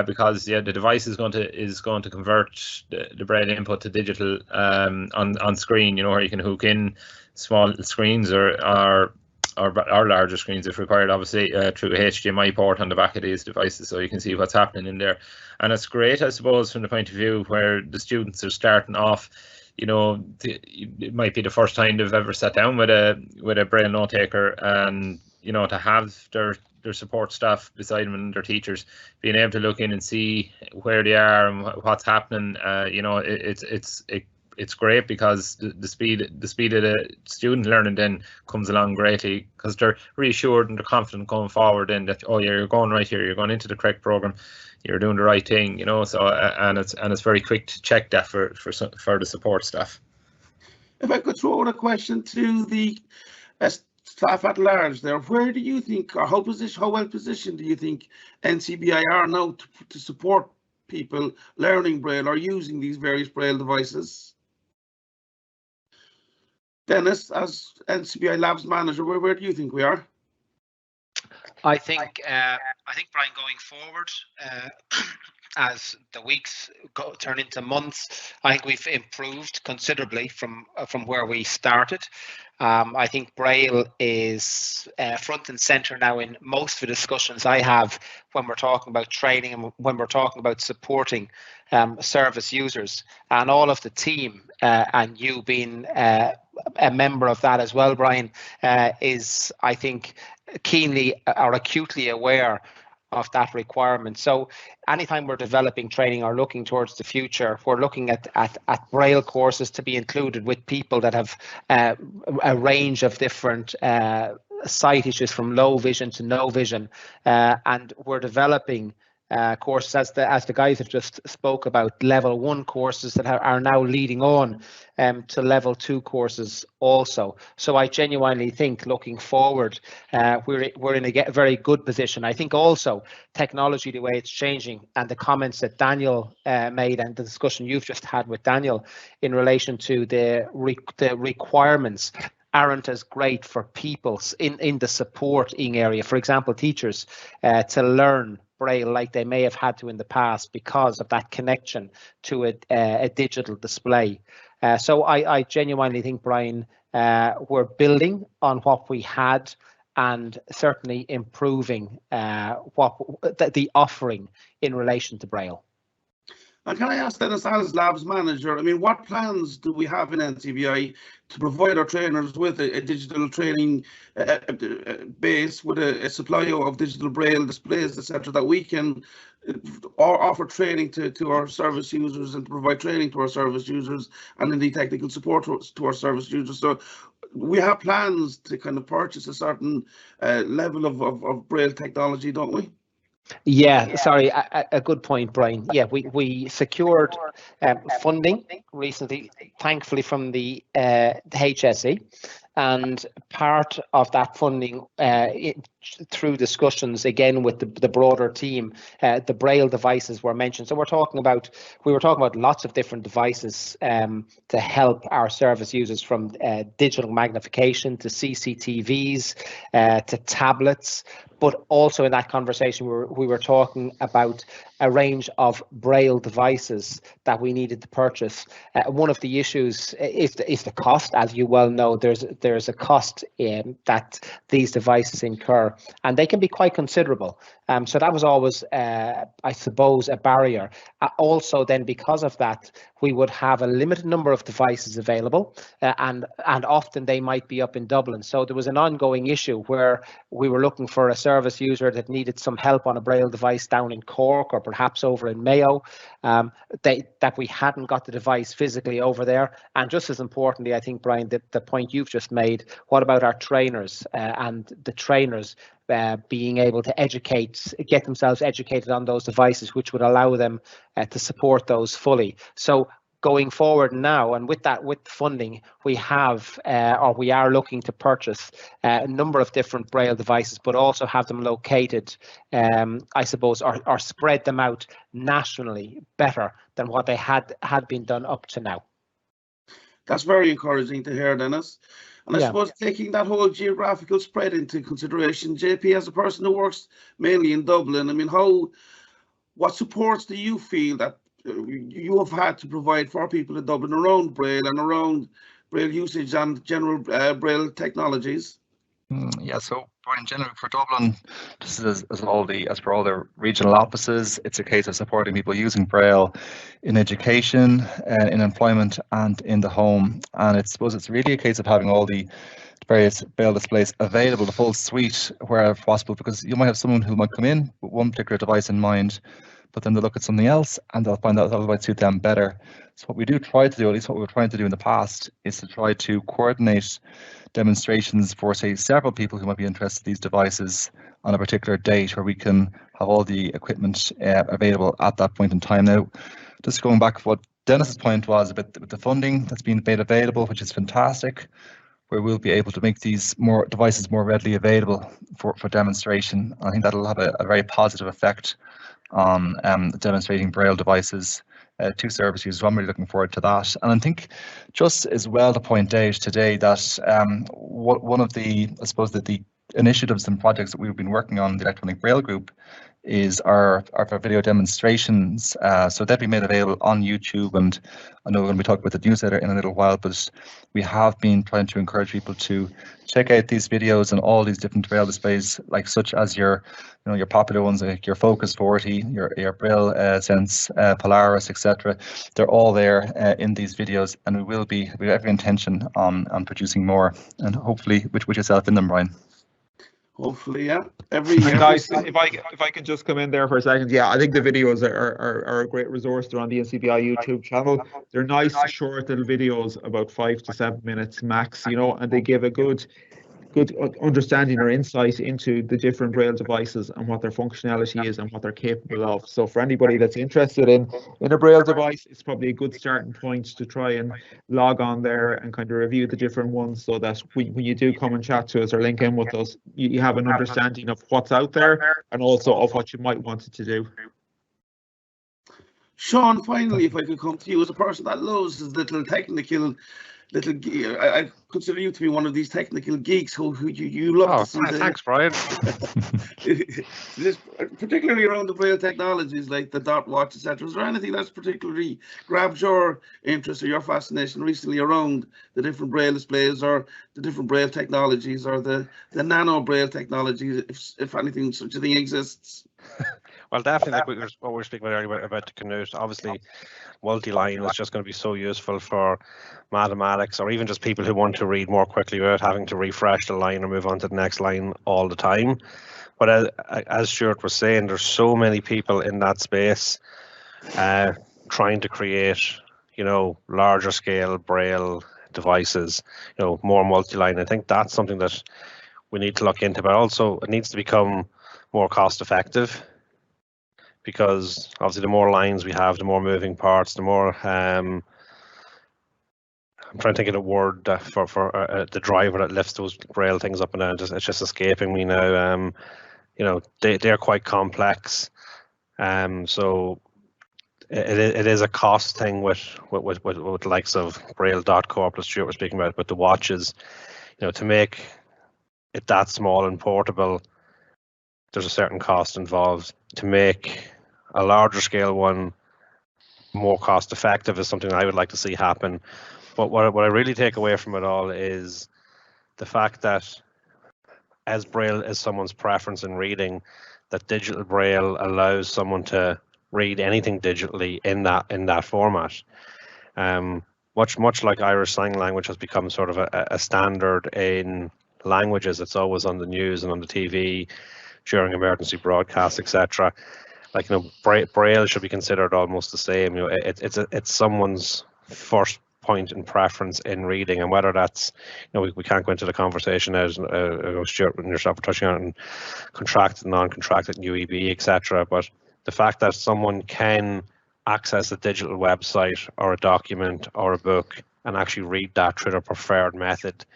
because yeah, the device is going to convert the Braille input to digital on screen. You know, where you can hook in small screens or larger screens if required, obviously, through a HDMI port on the back of these devices, so you can see what's happening in there. And it's great, I suppose, from the point of view where the students are starting off. You know, it might be the first time they've ever sat down with a Braille note taker, and you know, to have their support staff beside them and their teachers being able to look in and see where they are and what's happening. You know, it's great because the speed of the student learning then comes along greatly, because they're reassured and they're confident going forward in that, oh yeah, you're going right here, you're going into the correct program, you're doing the right thing, you know. So and it's very quick to check that for the support staff.
If I could throw out a question to the staff at large there, where do you think, or how well positioned do you think NCBI are now to support people learning Braille or using these various Braille devices? Dennis, as NCBI Labs manager, where do you think we are?
I think Brian, going forward, as the weeks turn into months, I think we've improved considerably from where we started. I think Braille is front and center now in most of the discussions I have when we're talking about training and when we're talking about supporting service users, and all of the team, and you being a member of that as well, Brian, is, I think, keenly or acutely aware of that requirement. So anytime we're developing training or looking towards the future, we're looking at Braille courses to be included with people that have a range of different sight issues, from low vision to no vision, and we're developing courses, as the guys have just spoke about, level 1 courses that are now leading on to level 2 courses also. So I genuinely think, looking forward, we're in a very good position. I think also technology, the way it's changing, and the comments that Daniel made, and the discussion you've just had with Daniel in relation to the requirements aren't as great for people in the supporting area, for example, teachers, to learn Braille like they may have had to in the past because of that connection to a digital display. So I genuinely think, Brian, we're building on what we had and certainly improving the offering in relation to Braille.
And can I ask Dennis, as Labs manager, I mean, what plans do we have in NCBI to provide our trainers with a digital training base, with a supply of digital Braille displays, etc., that we can offer training to our service users and provide training to our service users, and indeed technical support to our service users? So we have plans to kind of purchase a certain level of Braille technology, don't we?
Yeah, sorry, a good point, Brian. Yeah, we secured funding recently, thankfully, from the HSE, and part of that funding, through discussions again with the broader team, the Braille devices were mentioned. So we were talking about lots of different devices to help our service users, from digital magnification to CCTVs to tablets. But also in that conversation, we were talking about a range of Braille devices that we needed to purchase. One of the issues is the cost. As you well know, there's a cost that these devices incur, and they can be quite considerable. So that was always, I suppose, a barrier. Also, then, because of that, we would have a limited number of devices available, and often they might be up in Dublin. So there was an ongoing issue where we were looking for a service user that needed some help on a Braille device down in Cork, or perhaps over in Mayo, that we hadn't got the device physically over there. And just as importantly, I think, Brian, the point you've just made, what about our trainers, and the trainers being able to get themselves educated on those devices, which would allow them to support those fully. So going forward now, and with funding, we have, or we are looking to purchase a number of different Braille devices, but also have them located, I suppose, or spread them out nationally better than what they had been done up to now.
That's very encouraging to hear, Dennis. And I suppose, taking that whole geographical spread into consideration, JP, as a person who works mainly in Dublin, I mean, what supports do you feel that you have had to provide for people in Dublin around Braille and around Braille usage and general Braille technologies?
Yeah, so Brian, generally for Dublin, this is as per all the regional offices, it's a case of supporting people using Braille in education, in employment, and in the home. And I suppose it's really a case of having all the various Braille displays available, the full suite wherever possible, because you might have someone who might come in with one particular device in mind, but then they'll look at something else and they'll find out that might suit them better. So what we do try to do, at least what we were trying to do in the past, is to try to coordinate demonstrations for, say, several people who might be interested in these devices on a particular date, where we can have all the equipment available at that point in time. Now, just going back to what Dennis's point was about the funding that's been made available, which is fantastic, where we'll be able to make these devices more readily available for demonstration. I think that'll have a very positive effect on demonstrating Braille devices to service users. I'm really looking forward to that. And I think just as well to point out today that one of the, I suppose, that the initiatives and projects that we've been working on in the Electronic Braille Group is our video demonstrations. So they'll be made available on YouTube, and I know we're going to be talking about the newsletter in a little while, but we have been trying to encourage people to check out these videos and all these different Braille displays, like such as your popular ones like your Focus 40, your Braille Sense, Polaris, etc. They're all there in these videos, and we have every intention on producing more, and hopefully with yourself in them, Brian.
Hopefully, yeah.
Guys, if I can just come in there for a second, yeah, I think the videos are a great resource. They're on the NCBI YouTube channel. They're nice, short little videos, about 5 to 7 minutes max, and they give a good understanding or insight into the different Braille devices and what their functionality is and what they're capable of. So for anybody that's interested in a Braille device, it's probably a good starting point to try and log on there and kind of review the different ones, so that when you do come and chat to us or link in with us, you have an understanding of what's out there and also of what you might want it to do.
Sean, finally, if I could come to you as a person that loves his little technical, I consider you to be one of these technical geeks who you love to see.
Thanks, Brian.
Particularly around the Braille technologies like the dot watch, etc. Is there anything that's particularly grabbed your interest or your fascination recently around the different Braille displays or the different Braille technologies or the nano Braille technologies, if anything such a thing exists?
Well, definitely, like what we were speaking about earlier about the Canute. Obviously, multi-line is just going to be so useful for mathematics, or even just people who want to read more quickly without having to refresh the line or move on to the next line all the time. But as Stuart was saying, there's so many people in that space trying to create, larger scale Braille devices, more multi-line. I think that's something that we need to look into, but also it needs to become more cost effective, because obviously the more lines we have, the more moving parts, the more I'm trying to think of the word for the driver that lifts those Braille things up and down. It's just escaping me now. They're quite complex, so it is a cost thing with the likes of Braille.Corp that Stuart was speaking about, but the watches, to make it that small and portable, there's a certain cost involved. To make a larger scale one more cost effective is something I would like to see happen. But what I really take away from it all is the fact that, as Braille is someone's preference in reading, that digital Braille allows someone to read anything digitally in that format. Much like Irish Sign Language has become sort of a standard in languages. It's always on the news and on the TV during emergency broadcasts, etc. Like, Braille should be considered almost the same. It's someone's first point in preference in reading, and whether that's, we can't go into the conversation as Stuart and yourself were touching on contracted, non-contracted, UEB, etc. But the fact that someone can access a digital website or a document or a book and actually read that through their preferred method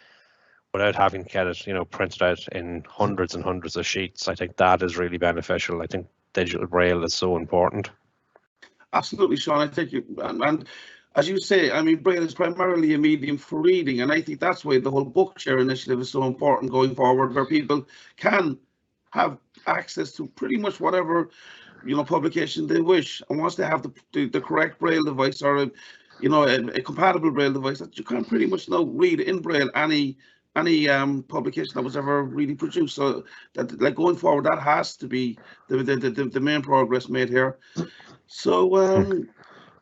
without having to get it, printed out in hundreds and hundreds of sheets, I think that is really beneficial. I think digital Braille is so important.
Absolutely, Sean. I think and as you say, Braille is primarily a medium for reading, and I think that's why the whole book share initiative is so important going forward, where people can have access to pretty much whatever publication they wish, and once they have the correct Braille device or a compatible Braille device, that you can pretty much now read in Braille any publication that was ever really produced. So that, like, going forward, that has to be the main progress made here. So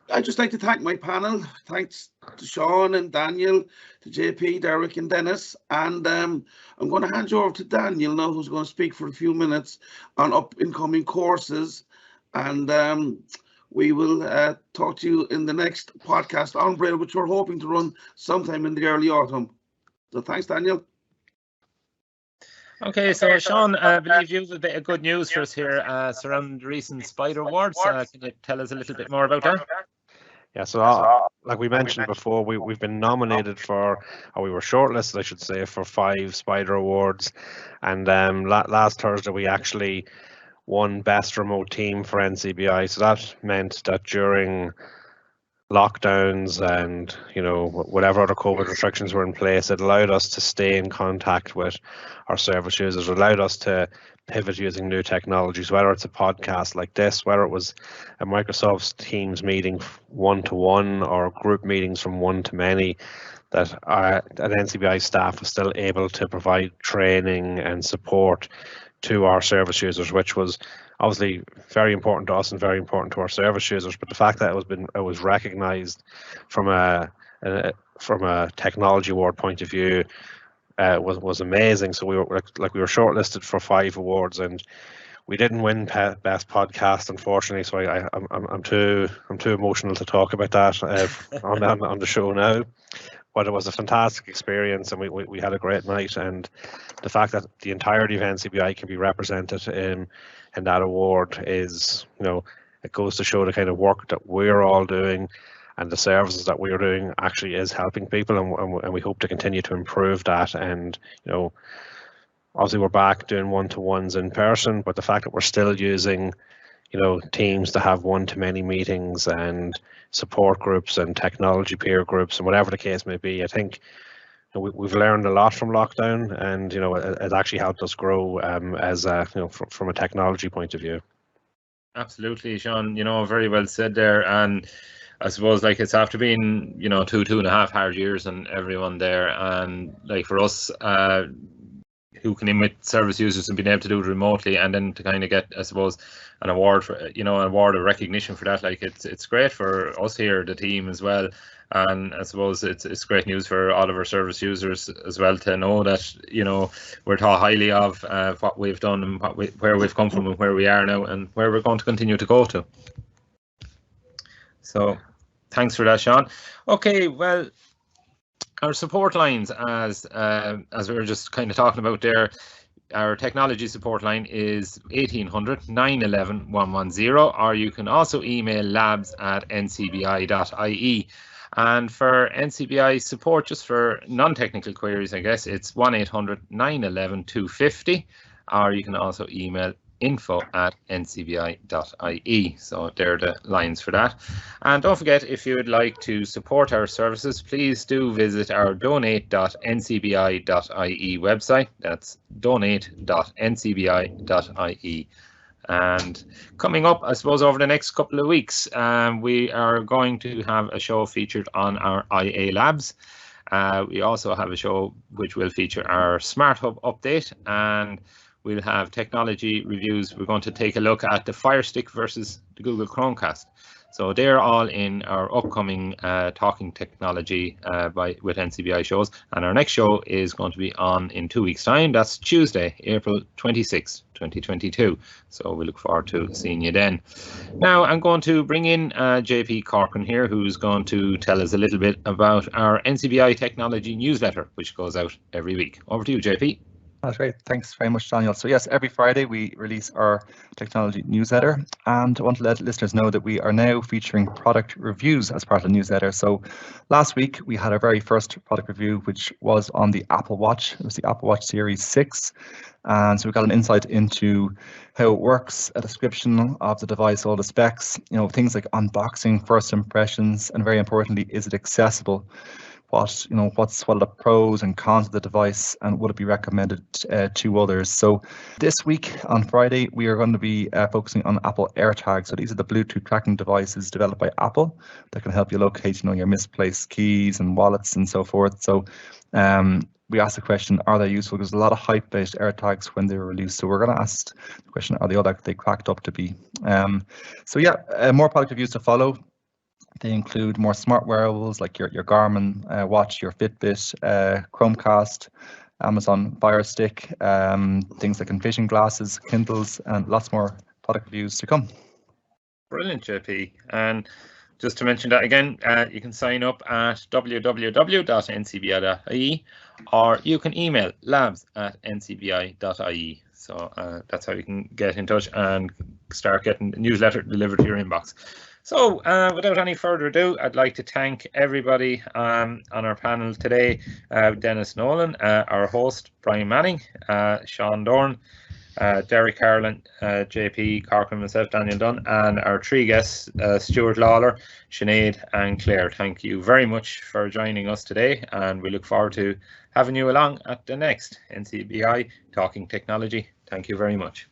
I'd just like to thank my panel. Thanks to Sean and Daniel, to JP, Derek and Dennis. And I'm going to hand you over to Daniel now, who's going to speak for a few minutes on up-and-coming courses. And we will talk to you in the next podcast on Braille, which we're hoping to run sometime in the early autumn. So thanks, Daniel.
Okay, so Sean, I believe you have a bit of good news for us here surrounding the recent Spider Awards. Can you tell us a little bit more about that?
Yeah, so like we mentioned before, we've been nominated for, or we were shortlisted, I should say, for 5 Spider Awards. And last Thursday, we actually won Best Remote Team for NCBI. So that meant that during lockdowns and whatever other COVID restrictions were in place, it allowed us to stay in contact with our service users, allowed us to pivot using new technologies, whether it's a podcast like this, whether it was a Microsoft Teams meeting one-to-one or group meetings from one to many, that NCBI staff was still able to provide training and support to our service users, which was obviously very important to us and very important to our service users. But the fact that it was recognised from a technology award point of view was amazing. So we were shortlisted for 5 awards, and we didn't win best podcast, unfortunately. So I'm too emotional to talk about that on the show now. But it was a fantastic experience, and we had a great night. And the fact that the entirety of NCBI can be represented in that award is, it goes to show the kind of work that we're all doing and the services that we're doing actually is helping people, and we hope to continue to improve that. And obviously we're back doing one-to-ones in person, but the fact that we're still using Teams to have one-to-many meetings and support groups and technology peer groups and whatever the case may be, I think we've learned a lot from lockdown, and it actually helped us grow as from a technology point of view.
Absolutely, Sean. Very well said there. And I suppose it's after being 2.5 hard years and everyone there, and for us who can in with service users and being able to do it remotely, and then to kind of get, I suppose, an award for an award of recognition for that, it's great for us here, the team as well. And I suppose it's great news for all of our service users as well to know that we're thought highly of what we've done and where we've come from and where we are now and where we're going to continue to go to. So thanks for that, Sean. Okay, well, our support lines, as we were just kind of talking about there, our technology support line is 1800 911 110, or you can also email labs@ncbi.ie. And for NCBI support, just for non-technical queries, I guess it's 1800 911 250, or you can also email info@ncbi.ie. So there are the lines for that. And don't forget, if you would like to support our services, please do visit our donate.ncbi.ie website. That's donate.ncbi.ie. And coming up, I suppose, over the next couple of weeks, we are going to have a show featured on our IA labs. We also have a show which will feature our Smart Hub update, and we'll have technology reviews. We're going to take a look at the Fire Stick versus the Google Chromecast. So they're all in our upcoming Talking Technology with NCBI shows. And our next show is going to be on in 2 weeks' time. That's Tuesday, April 26, 2022. So we look forward to seeing you then. Now I'm going to bring in JP Corcoran here, who's going to tell us a little bit about our NCBI Technology newsletter, which goes out every week. Over to you, JP.
That's great. Thanks very much, Daniel. So yes, every Friday we release our technology newsletter, and I want to let listeners know that we are now featuring product reviews as part of the newsletter. So last week we had our very first product review, which was on the Apple Watch. It was the Apple Watch Series 6. And so we got an insight into how it works, a description of the device, all the specs, things like unboxing, first impressions, and very importantly, is it accessible? What are the pros and cons of the device, and would it be recommended to others? So this week on Friday, we are going to be focusing on Apple AirTags. So these are the Bluetooth tracking devices developed by Apple that can help you locate, your misplaced keys and wallets and so forth. So we asked the question, are they useful? Because there's a lot of hype-based AirTags when they were released. So we're going to ask the question, are they all that they cracked up to be? So yeah, more product reviews to follow. They include more smart wearables like your Garmin watch, your Fitbit, Chromecast, Amazon Fire Stick, things like vision glasses, Kindles, and lots more product reviews to come.
Brilliant, JP. And just to mention that again, you can sign up at www.ncbi.ie, or you can email labs@ncbi.ie. So that's how you can get in touch and start getting the newsletter delivered to your inbox. So without any further ado, I'd like to thank everybody on our panel today. Dennis Nolan, our host, Brian Manning, Sean Dorn, Derek Carlin, JP, Cork and myself, Daniel Dunn, and our 3 guests, Stuart Lawler, Sinead and Claire. Thank you very much for joining us today, and we look forward to having you along at the next NCBI Talking Technology. Thank you very much.